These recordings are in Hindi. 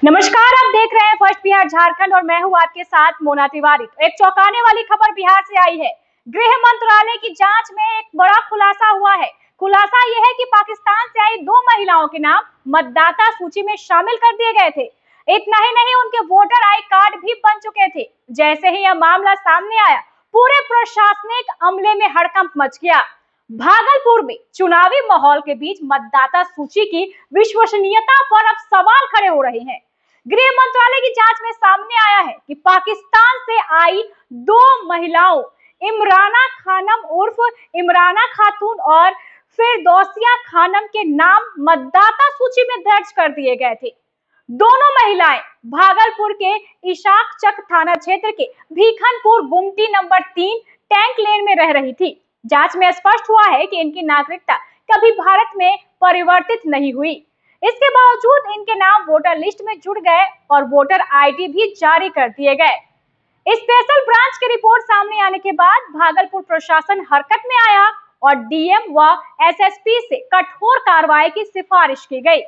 नमस्कार, आप देख रहे हैं फर्स्ट बिहार झारखंड और मैं हूं आपके साथ मोना तिवारी। एक चौंकाने वाली खबर बिहार से आई है। गृह मंत्रालय की जांच में एक बड़ा खुलासा हुआ है। खुलासा यह है कि पाकिस्तान से आई 2 महिलाओं के नाम मतदाता सूची में शामिल कर दिए गए थे। इतना ही नहीं, उनके वोटर आई कार्ड भी बन चुके थे। जैसे ही यह मामला सामने आया, पूरे प्रशासनिक अमले में हड़कंप मच गया। भागलपुर में चुनावी माहौल के बीच मतदाता सूची की विश्वसनीयता पर अब सवाल खड़े हो रहे हैं। गृह मंत्रालय की जांच में सामने आया है कि पाकिस्तान से आई 2 महिलाओं इमराना खानम उर्फ इमराना खातून और फिरदौसिया खानम के नाम मतदाता सूची में दर्ज कर दिए गए थे। दोनों महिलाएं भागलपुर के इशाकचक थाना क्षेत्र के भीखनपुर गुमटी नंबर 3 टैंक लेन में रह रही थी। जांच में स्पष्ट हुआ है कि इनकी नागरिकता कभी भारत में परिवर्तित नहीं हुई। इसके बावजूद इनके नाम वोटर लिस्ट में जुड़ गए और वोटर आईडी भी जारी कर दिए गए। स्पेशल ब्रांच की रिपोर्ट सामने आने के बाद भागलपुर प्रशासन हरकत में आया और डीएम व एसएसपी से कठोर कार्रवाई की सिफारिश की गई।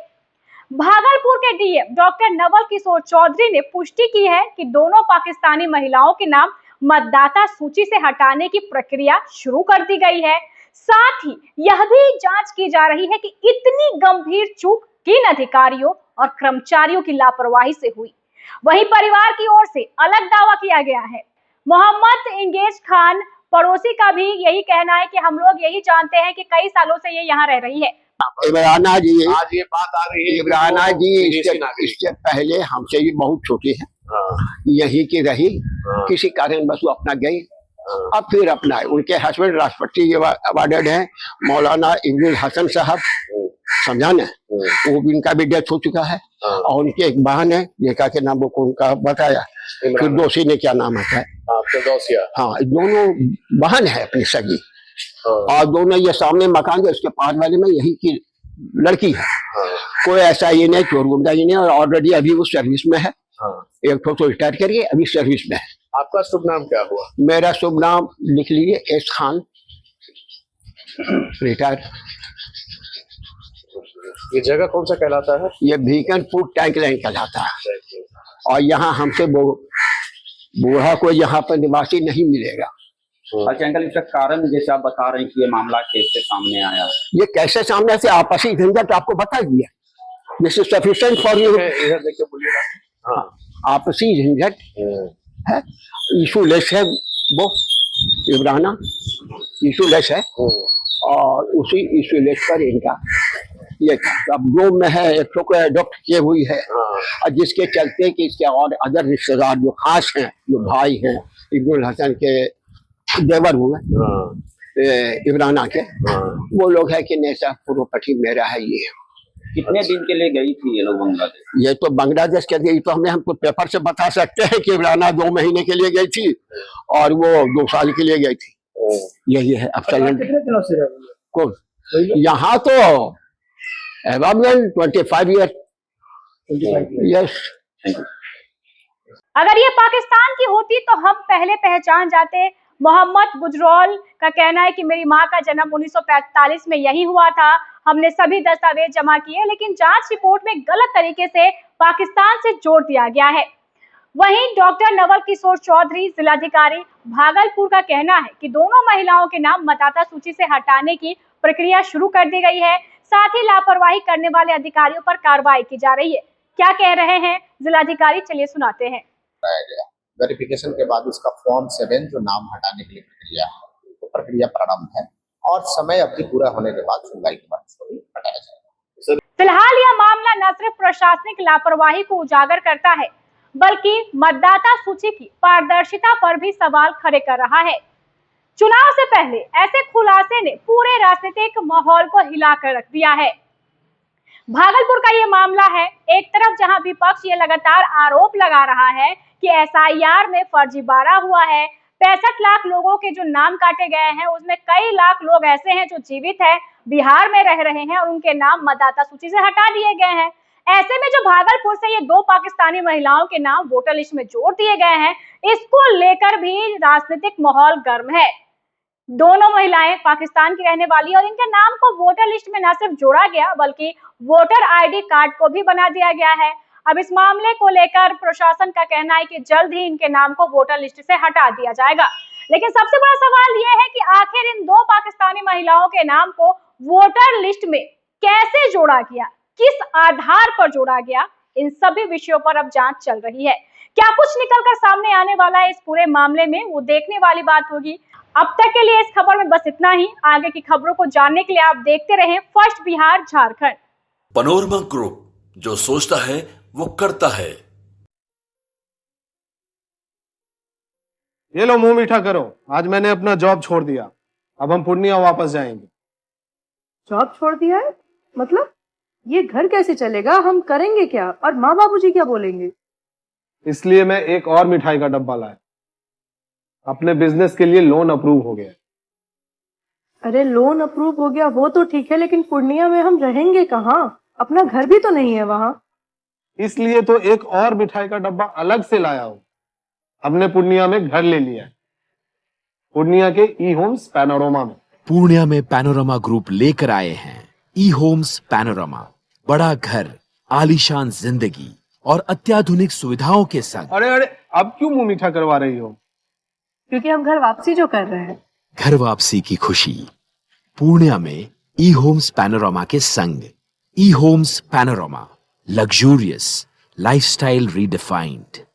भागलपुर के डीएम डॉक्टर नवल किशोर चौधरी ने पुष्टि की है कि दोनों पाकिस्तानी महिलाओं के नाम मतदाता सूची से हटाने की प्रक्रिया शुरू कर दी गई है। साथ ही यह भी जांच की जा रही है कि इतनी गंभीर चूक किन अधिकारियों और कर्मचारियों की लापरवाही से हुई। वहीं परिवार की ओर से अलग दावा किया गया है। मोहम्मद इंगेज खान पड़ोसी का भी यही कहना है कि हम लोग यही जानते हैं कि कई सालों से ये यहाँ रह रही है। इमराना जी, आज ये बात आ रही है। इमराना जी इससे पहले हमसे भी बहुत छोटी है, यहीं की रही, किसी कारण बस वो अपना गई, अब फिर अपना उनके हस्बैंड राष्ट्रपति अवार्डेड हैं मौलाना इब्नुल हसन साहब, समझा ना, वो भी इनका भी डेथ हो चुका है। और उनकी एक बहन है, लेखा के नाम वो उनका बताया, फिरदौसी ने क्या नाम आता है, फिरदौसिया। हाँ, दोनों बहन है अपनी सगी, और दोनों ये सामने मकान है, उसके पास वाले में यही की लड़की है। कोई ऐसा ये नहीं, चोर गुंडा ये नहीं, और ऑलरेडी अभी वो सर्विस में है। एक तो रिटायर करिए, अभी सर्विस में है। आपका शुभ नाम क्या हुआ? मेरा शुभ नाम लिख लीजिए, एस खान, रिटायर। ये जगह कौन सा कहलाता है? ये भीखनपुर टैंक लाइन कहलाता है। और यहाँ हमसे बूढ़ा कोई यहाँ पर निवासी नहीं मिलेगा। अच्छा अंकल, इसका कारण जैसे आप बता रहे हैं कि ये मामला कैसे सामने आया, ये कैसे सामने से आपसी झंझट आपको बता दिया, this is sufficient for you. इधर देखिए, बोलिएगा। हाँ, आपसी झंझट है, इशू लेस है, वो इमराना इशू लेस है, और उसी इशू लेस पर इनका ये अब जो में है, एक को अडॉप्ट किए हुई है, और जिसके चलते कि इसके और अदर रिश्तेदार जो खास हैं, जो भाई हैं, इब्नुल हसन के देवर हुए इमराना के, वो लोग है कि नहीं साहब प्रॉपर्टी मेरा है। ये कितने दिन के लिए गई थी ये लोग बांग्लादेश? ये तो बांग्लादेश के लिए तो हमको पेपर से बता सकते हैं कि इमराना 2 महीने के लिए गई थी और वो 2 साल के लिए गई थी। यही है। अब कितने दिनों से कौन यहाँ तो 25 ईयर। यस, अगर ये पाकिस्तान की होती तो हम पहले पहचान जाते। मोहम्मद गुजरोल का कहना है कि मेरी मां का जन्म 1945 में यही हुआ था। हमने सभी दस्तावेज जमा किए, लेकिन जांच रिपोर्ट में गलत तरीके से पाकिस्तान से जोड़ दिया गया है। वहीं डॉक्टर नवल किशोर चौधरी, जिलाधिकारी भागलपुर का कहना है कि दोनों महिलाओं के नाम मतदाता सूची से हटाने की प्रक्रिया शुरू कर दी गई है। साथ ही लापरवाही करने वाले अधिकारियों पर कार्रवाई की जा रही है। क्या कह रहे हैं जिलाधिकारी, चलिए सुनाते हैं। वेरिफिकेशन के बाद उसका फॉर्म 7 जो नाम हटाने के लिए प्रक्रिया है, तो प्रक्रिया प्रारंभ है और समय अवधि पूरा होने के बाद सुनवाई के बाद इसको हटाया जाएगा। फिलहाल यह मामला न सिर्फ प्रशासनिक लापरवाही को उजागर करता है, बल्कि मतदाता सूची की पारदर्शिता पर भी सवाल खड़े कर रहा है। चुनाव से पहले ऐसे खुलासे ने पूरे राजनीतिक माहौल को हिलाकर रख दिया है। भागलपुर का ये मामला है। एक तरफ जहां विपक्ष ये लगातार आरोप लगा रहा है कि एसआईआर में फर्जीवाड़ा हुआ है, 65 लाख लोगों के जो नाम काटे गए हैं उसमें कई लाख लोग ऐसे हैं जो जीवित हैं, बिहार में रह रहे हैं और उनके नाम मतदाता सूची से हटा दिए गए हैं। ऐसे में जो भागलपुर से ये 2 पाकिस्तानी महिलाओं के नाम वोटर लिस्ट में जोड़ दिए गए हैं, इसको लेकर भी राजनीतिक माहौल गर्म है। दोनों महिलाएं पाकिस्तान की रहने वाली और इनके नाम को वोटर लिस्ट में न सिर्फ जोड़ा गया बल्कि वोटर आईडी कार्ड को भी बना दिया गया है। अब इस मामले को लेकर प्रशासन का कहना है कि जल्द ही इनके नाम को वोटर लिस्ट से हटा दिया जाएगा। लेकिन सबसे बड़ा सवाल यह है कि आखिर इन 2 पाकिस्तानी महिलाओं के नाम को वोटर लिस्ट में कैसे जोड़ा गया, किस आधार पर जोड़ा गया, इन सभी विषयों पर अब जांच चल रही है। क्या कुछ निकलकर सामने आने वाला है इस पूरे मामले में, वो देखने वाली बात होगी। अब तक के लिए इस खबर में बस इतना ही। आगे की खबरों को जानने के लिए आप देखते रहें first Bihar Jharkhand. Panorama group, जो सोचता है वो करता है। ये लो मुंह मीठा करो, आज मैंने अपना जॉब छोड़ दिया, अब हम पूर्णिया वापस जाएंगे। जॉब छोड़ दिया है? मतलब ये घर कैसे चलेगा, हम करेंगे क्या और माँ बाबूजी क्या बोलेंगे? इसलिए मैं एक और मिठाई का डब्बा लाया, अपने बिजनेस के लिए लोन अप्रूव हो गया। अरे लोन अप्रूव हो गया वो तो ठीक है, लेकिन पूर्णिया में हम रहेंगे कहाँ? अपना घर भी तो नहीं है वहाँ। इसलिए तो एक और मिठाई का डब्बा अलग से लाया हूँ। हमने पूर्णिया में घर ले लिया है, पूर्णिया के ई होम्स पैनोरमा में। पूर्णिया में पैनोरमा ग्रुप लेकर आए हैं ई होम्स पैनोरमा, बड़ा घर, आलीशान जिंदगी और अत्याधुनिक सुविधाओं के संग। अरे अरे अब क्यों मुंह मीठा करवा रही हो? क्योंकि हम घर वापसी जो कर रहे हैं। घर वापसी की खुशी पूर्णिया में ई होम्स पैनोरमा के संग। ई Homes Panorama, luxurious lifestyle redefined.